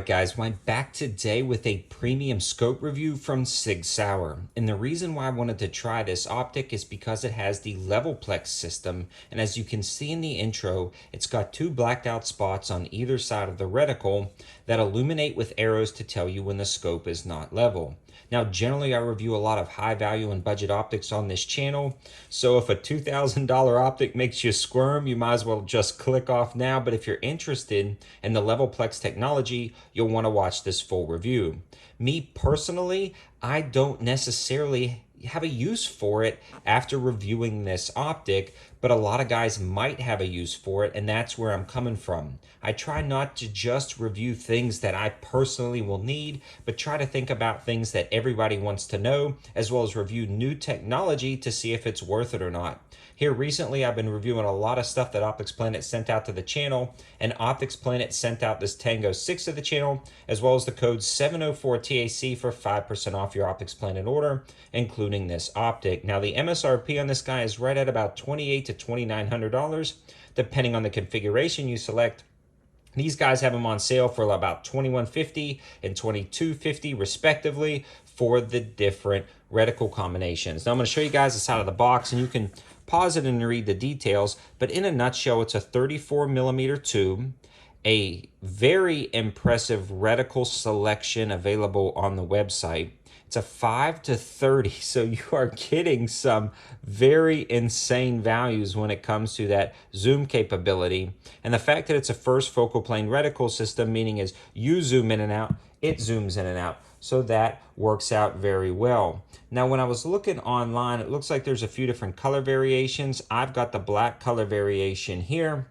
Alright guys, I'm back today with a premium scope review from SIG SAUER. And the reason why I wanted to try this optic is because it has the LEVELPLEX system. And as you can see in the intro, it's got two blacked out spots on either side of the reticle that illuminate with arrows to tell you when the scope is not level. Now, generally, I review a lot of high value and budget optics on this channel. So if a $2,000 optic makes you squirm, you might as well just click off now. But if you're interested in the LEVELPLEX technology, you'll want to watch this full review. Me personally, I don't necessarily have a use for it after reviewing this optic, but a lot of guys might have a use for it, and that's where I'm coming from. I try not to just review things that I personally will need, but try to think about things that everybody wants to know, as well as review new technology to see if it's worth it or not. Here recently, I've been reviewing a lot of stuff that Optics Planet sent out to the channel, and Optics Planet sent out this Tango 6 to the channel, as well as the code 704TAC for 5% off your Optics Planet order, including this optic. Now, the MSRP on this guy is right at about $2,800 to $2,900, depending on the configuration you select. These guys have them on sale for about $2,150 and $2,250 respectively for the different reticle combinations. Now I'm going to show you guys the side of the box, and you can pause it and read the details, but in a nutshell, it's a 34mm tube, a very impressive reticle selection available on the website. It's a 5-30, so you are getting some very insane values when it comes to that zoom capability. And the fact that it's a first focal plane reticle system, meaning is you zoom in and out, it zooms in and out. So that works out very well. Now, when I was looking online, it looks like there's a few different color variations. I've got the black color variation here.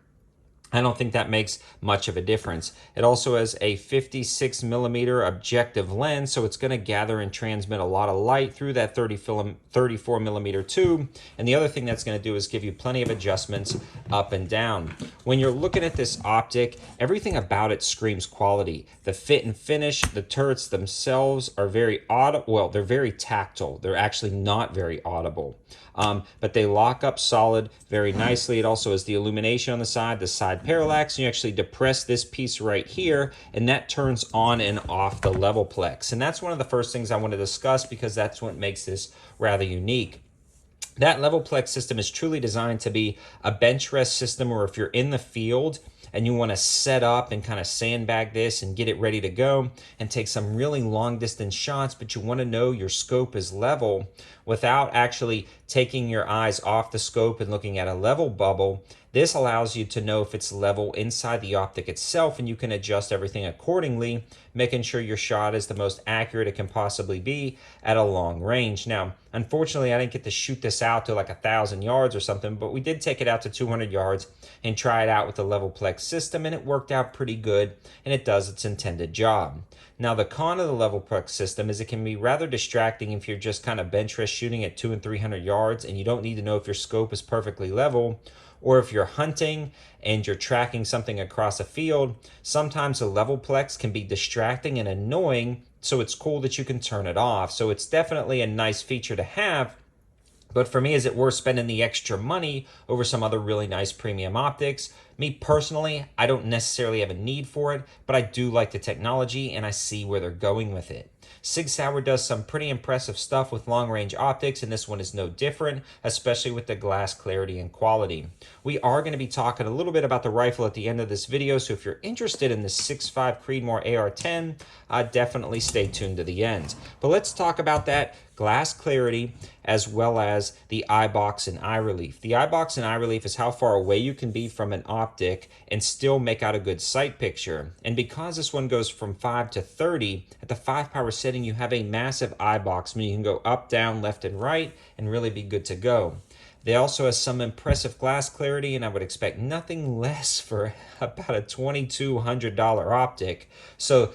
I don't think that makes much of a difference. It also has a 56mm objective lens, so it's going to gather and transmit a lot of light through that 34mm tube. And the other thing that's going to do is give you plenty of adjustments up and down. When you're looking at this optic, everything about it screams quality. The fit and finish, the turrets themselves are very audible. Well, they're very tactile. They're actually not very audible. But they lock up solid very nicely. It also has the illumination on the side parallax, and you actually depress this piece right here, and that turns on and off the LEVELPLEX. And that's one of the first things I want to discuss, because that's what makes this rather unique. That LEVELPLEX system is truly designed to be a bench rest system, or if you're in the field and you want to set up and kind of sandbag this and get it ready to go and take some really long distance shots, but you want to know your scope is level without actually taking your eyes off the scope and looking at a level bubble. This allows you to know if it's level inside the optic itself, and you can adjust everything accordingly, making sure your shot is the most accurate it can possibly be at a long range. Now, unfortunately, I didn't get to shoot this out to like 1,000 yards or something, but we did take it out to 200 yards and try it out with the LEVELPLEX system, and it worked out pretty good, and it does its intended job. Now, the con of the LEVELPLEX system is it can be rather distracting if you're just kind of bench rest shooting at 200 and 300 yards, and you don't need to know if your scope is perfectly level, or if you're hunting and you're tracking something across a field. Sometimes the LEVELPLEX can be distracting and annoying, so it's cool that you can turn it off. So it's definitely a nice feature to have. But for me, is it worth spending the extra money over some other really nice premium optics? Me personally, I don't necessarily have a need for it, but I do like the technology and I see where they're going with it. SIG SAUER does some pretty impressive stuff with long-range optics, and this one is no different, especially with the glass clarity and quality. We are going to be talking a little bit about the rifle at the end of this video, so if you're interested in the 6.5 Creedmoor AR-10, definitely stay tuned to the end. But let's talk about that glass clarity as well as the eye box and eye relief. The eye box and eye relief is how far away you can be from an optic and still make out a good sight picture. And because this one goes from 5 to 30, at the 5 power setting you have a massive eye box, meaning you can go up, down, left, and right and really be good to go. They also have some impressive glass clarity, and I would expect nothing less for about a $2,200 optic. So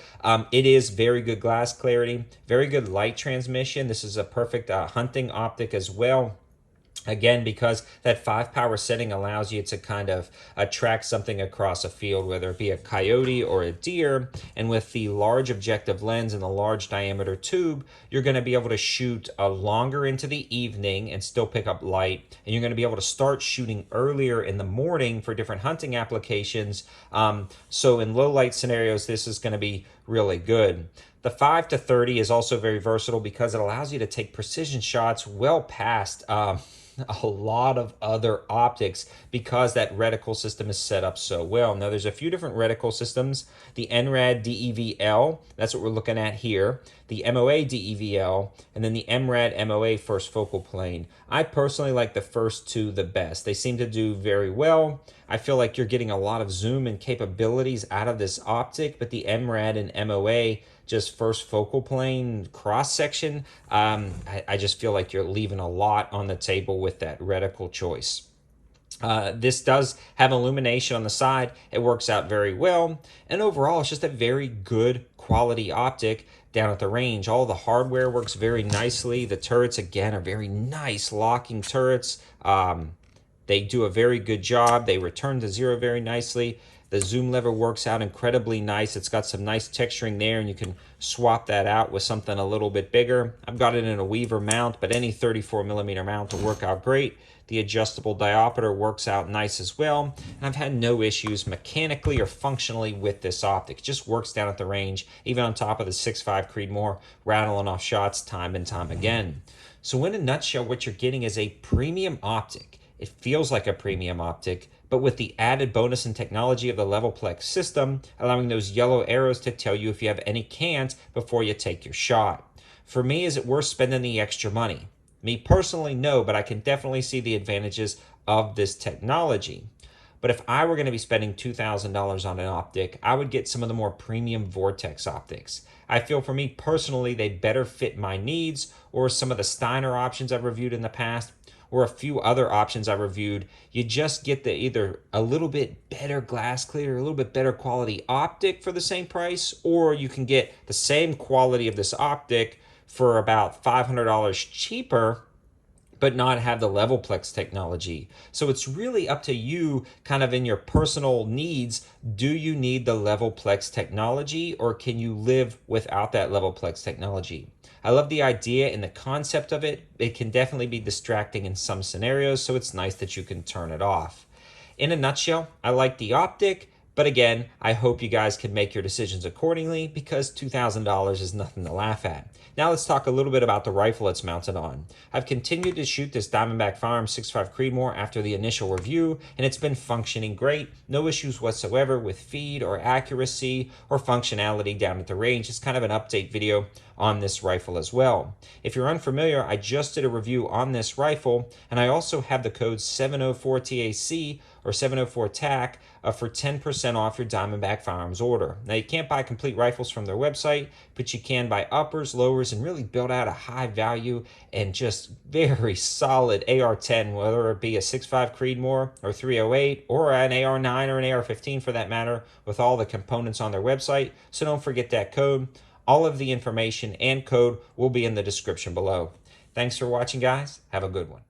it is very good glass clarity, very good light transmission. This is a perfect hunting optic as well. Again, because that 5 power setting allows you to kind of track something across a field, whether it be a coyote or a deer. And with the large objective lens and the large diameter tube, you're going to be able to shoot longer into the evening and still pick up light. And you're going to be able to start shooting earlier in the morning for different hunting applications. So in low light scenarios, this is going to be really good. The 5-30 is also very versatile because it allows you to take precision shots well past a lot of other optics because that reticle system is set up so well. Now there's a few different reticle systems. The NRAD DEVL, that's what we're looking at here. The MOA DEVL, and then the MRAD MOA first focal plane. I personally like the first two the best. They seem to do very well. I feel like you're getting a lot of zoom and capabilities out of this optic, but the MRAD and MOA just first focal plane cross section, I just feel like you're leaving a lot on the table with that reticle choice. This does have illumination on the side. It works out very well. And overall, it's just a very good quality optic down at the range. All the hardware works very nicely. The turrets, again, are very nice locking turrets. They do a very good job. They return to zero very nicely. The zoom lever works out incredibly nice. It's got some nice texturing there, and you can swap that out with something a little bit bigger. I've got it in a Weaver mount, but any 34mm mount will work out great. The adjustable diopter works out nice as well, and I've had no issues mechanically or functionally with this optic. It just works down at the range, even on top of the 6.5 Creedmoor, rattling off shots time and time again. So in a nutshell, what you're getting is a premium optic. It feels like a premium optic, but with the added bonus and technology of the LEVELPLEX system, allowing those yellow arrows to tell you if you have any cans before you take your shot. For me, is it worth spending the extra money? Me personally, no, but I can definitely see the advantages of this technology. But if I were going to be spending $2,000 on an optic, I would get some of the more premium Vortex optics. I feel for me personally, they better fit my needs, or some of the Steiner options I've reviewed in the past, or a few other options I reviewed. You just get the either a little bit better glass clear, a little bit better quality optic for the same price, or you can get the same quality of this optic for about $500 cheaper, but not have the LEVELPLEX technology. So it's really up to you kind of in your personal needs. Do you need the LEVELPLEX technology, or can you live without that LEVELPLEX technology? I love the idea and the concept of it. It can definitely be distracting in some scenarios, so it's nice that you can turn it off. In a nutshell, I like the optic, but again, I hope you guys can make your decisions accordingly because $2,000 is nothing to laugh at. Now let's talk a little bit about the rifle it's mounted on. I've continued to shoot this Diamondback Firearms 6.5 Creedmoor after the initial review, and it's been functioning great. No issues whatsoever with feed or accuracy or functionality down at the range. It's kind of an update video on this rifle as well. If you're unfamiliar, I just did a review on this rifle, and I also have the code 704TAC or 704TAC for 10% off your Diamondback Firearms order. Now, you can't buy complete rifles from their website, but you can buy uppers, lowers, and really build out a high value and just very solid AR-10, whether it be a 6.5 Creedmoor or 308 or an AR-9 or an AR-15 for that matter, with all the components on their website. So don't forget that code. All of the information and code will be in the description below. Thanks for watching, guys. Have a good one.